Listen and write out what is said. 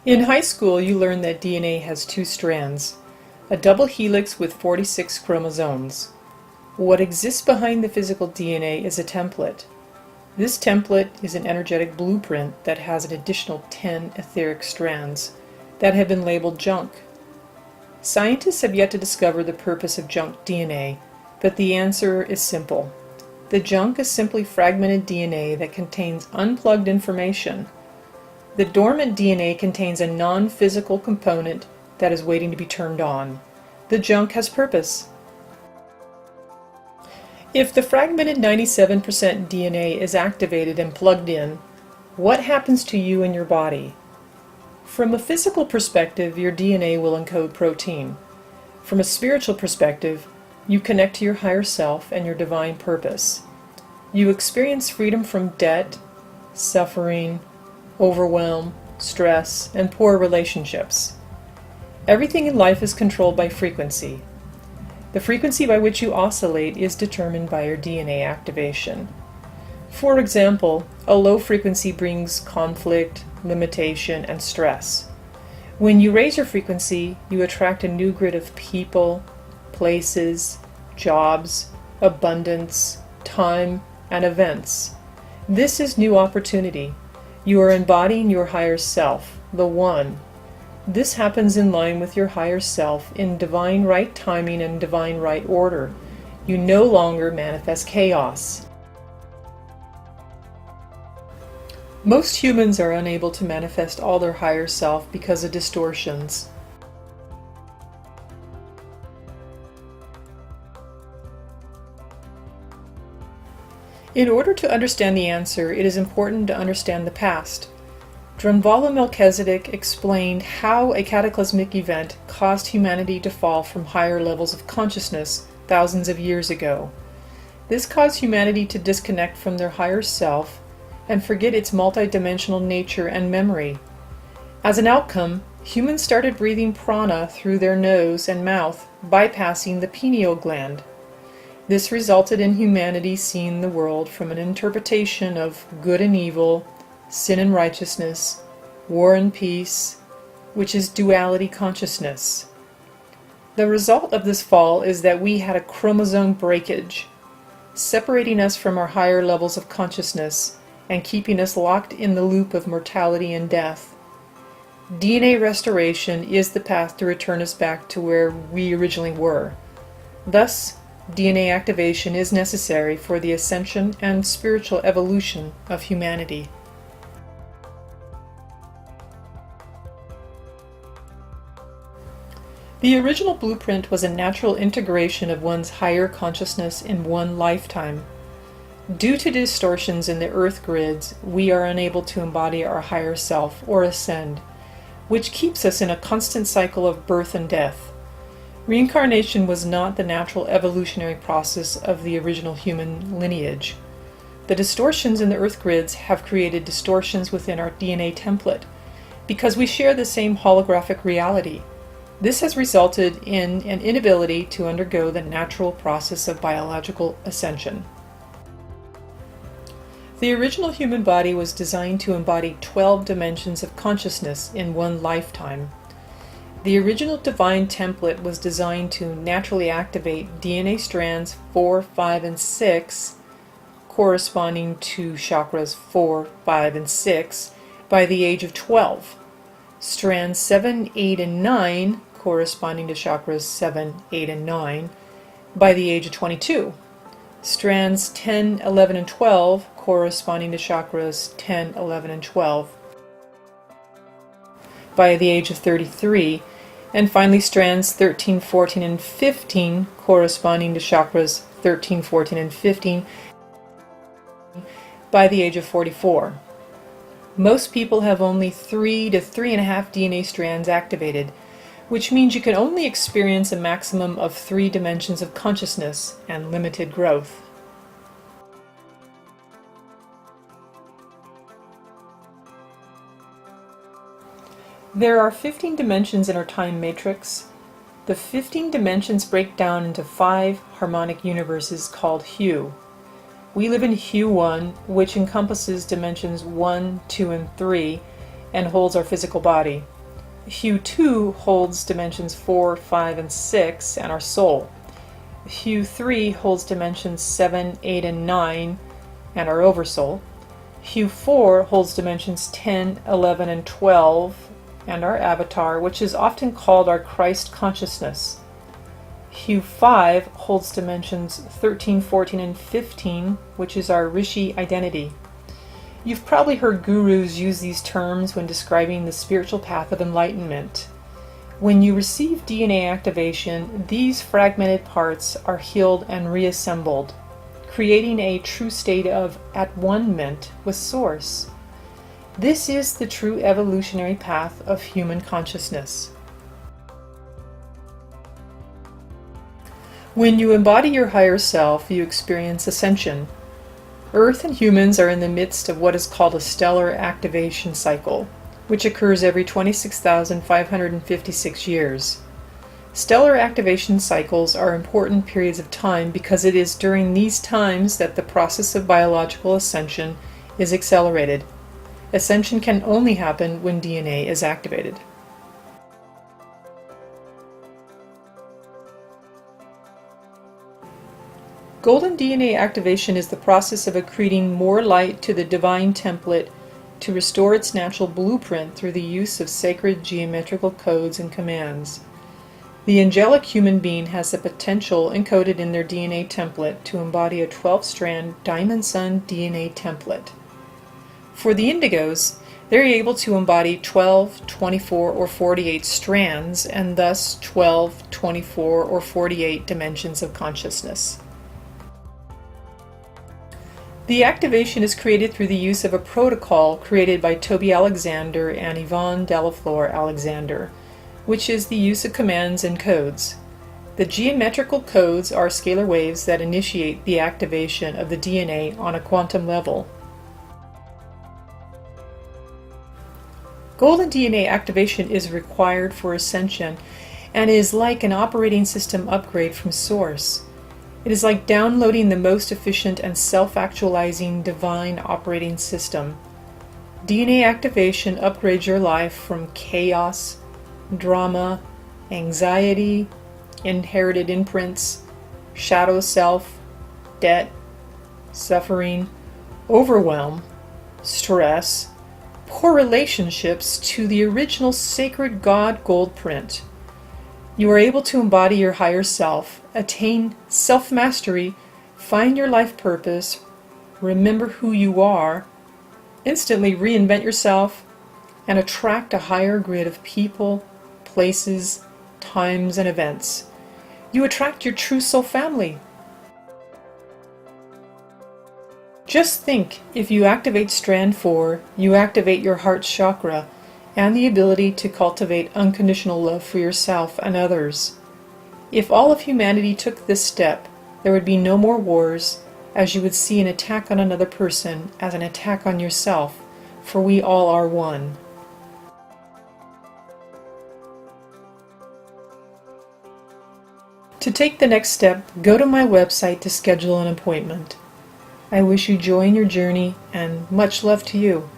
In high school, you learn that DNA has two strands, a double helix with 46 chromosomes. What exists behind the physical DNA is a template. This template is an energetic blueprint that has an additional 10 etheric strands that have been labeled junk. Scientists have yet to discover the purpose of junk DNA, but the answer is simple. The junk is simply fragmented DNA that contains unplugged information. The dormant DNA contains a non-physical component that is waiting to be turned on. The junk has purpose. If the fragmented 97% DNA is activated and plugged in, what happens to you and your body? From a physical perspective, your DNA will encode protein. From a spiritual perspective, you connect to your higher self and your divine purpose. You experience freedom from debt, suffering, overwhelm, stress, and poor relationships. Everything in life is controlled by frequency. The frequency by which you oscillate is determined by your DNA activation. For example, a low frequency brings conflict, limitation, and stress. When you raise your frequency, you attract a new grid of people, places, jobs, abundance, time, and events. This is new opportunity. You are embodying your higher self, the One. This happens in line with your higher self in divine right timing and divine right order. You no longer manifest chaos. Most humans are unable to manifest all their higher self because of distortions. In order to understand the answer, it is important to understand the past. Drunvala Melchizedek explained how a cataclysmic event caused humanity to fall from higher levels of consciousness thousands of years ago. This caused humanity to disconnect from their higher self and forget its multidimensional nature and memory. As an outcome, humans started breathing prana through their nose and mouth, bypassing the pineal gland. This resulted in humanity seeing the world from an interpretation of good and evil, sin and righteousness, war and peace, which is duality consciousness. The result of this fall is that we had a chromosome breakage, separating us from our higher levels of consciousness and keeping us locked in the loop of mortality and death. DNA restoration is the path to return us back to where we originally were. Thus, DNA activation is necessary for the ascension and spiritual evolution of humanity. The original blueprint was a natural integration of one's higher consciousness in one lifetime. Due to distortions in the earth grids, we are unable to embody our higher self or ascend, which keeps us in a constant cycle of birth and death. Reincarnation was not the natural evolutionary process of the original human lineage. The distortions in the earth grids have created distortions within our DNA template because we share the same holographic reality. This has resulted in an inability to undergo the natural process of biological ascension. The original human body was designed to embody 12 dimensions of consciousness in one lifetime. The original divine template was designed to naturally activate DNA strands 4, 5, and 6, corresponding to chakras 4, 5, and 6, by the age of 12. Strands 7, 8, and 9, corresponding to chakras 7, 8, and 9, by the age of 22. Strands 10, 11, and 12, corresponding to chakras 10, 11, and 12, by the age of 33, and finally strands 13, 14, and 15, corresponding to chakras 13, 14, and 15, by the age of 44. Most people have only 3 to 3.5 DNA strands activated, which means you can only experience a maximum of 3 dimensions of consciousness and limited growth. There are 15 dimensions in our time matrix. The 15 dimensions break down into 5 harmonic universes called hue. We live in hue 1, which encompasses dimensions 1, 2, and 3, and holds our physical body. Hue 2 holds dimensions 4, 5, and 6 and our soul. Hue 3 holds dimensions 7, 8, and 9 and our oversoul. Hue 4 holds dimensions 10, 11, and 12 and our avatar, which is often called our Christ consciousness. Hue 5 holds dimensions 13, 14, and 15, which is our Rishi identity. You've probably heard gurus use these terms when describing the spiritual path of enlightenment. When you receive DNA activation, these fragmented parts are healed and reassembled, creating a true state of at-one-ment with Source. This is the true evolutionary path of human consciousness. When you embody your higher self, you experience ascension. Earth and humans are in the midst of what is called a stellar activation cycle, which occurs every 26,556 years. Stellar activation cycles are important periods of time because it is during these times that the process of biological ascension is accelerated. Ascension can only happen when DNA is activated. Golden DNA activation is the process of accreting more light to the divine template to restore its natural blueprint through the use of sacred geometrical codes and commands. The angelic human being has the potential encoded in their DNA template to embody a 12-strand Diamond Sun DNA template. For the indigos, they're able to embody 12, 24, or 48 strands, and thus 12, 24, or 48 dimensions of consciousness. The activation is created through the use of a protocol created by Toby Alexander and Yvonne Delafleur Alexander, which is the use of commands and codes. The geometrical codes are scalar waves that initiate the activation of the DNA on a quantum level. Golden DNA activation is required for ascension and is like an operating system upgrade from Source. It is like downloading the most efficient and self-actualizing divine operating system. DNA activation upgrades your life from chaos, drama, anxiety, inherited imprints, shadow self, debt, suffering, overwhelm, stress, poor relationships to the original sacred God gold print. You are able to embody your higher self, attain self-mastery, find your life purpose, remember who you are, instantly reinvent yourself, and attract a higher grid of people, places, times, and events. You attract your true soul family. Just think, if you activate strand 4, you activate your heart chakra and the ability to cultivate unconditional love for yourself and others. If all of humanity took this step, there would be no more wars, as you would see an attack on another person as an attack on yourself, for we all are one. To take the next step, go to my website to schedule an appointment. I wish you joy in your journey and much love to you.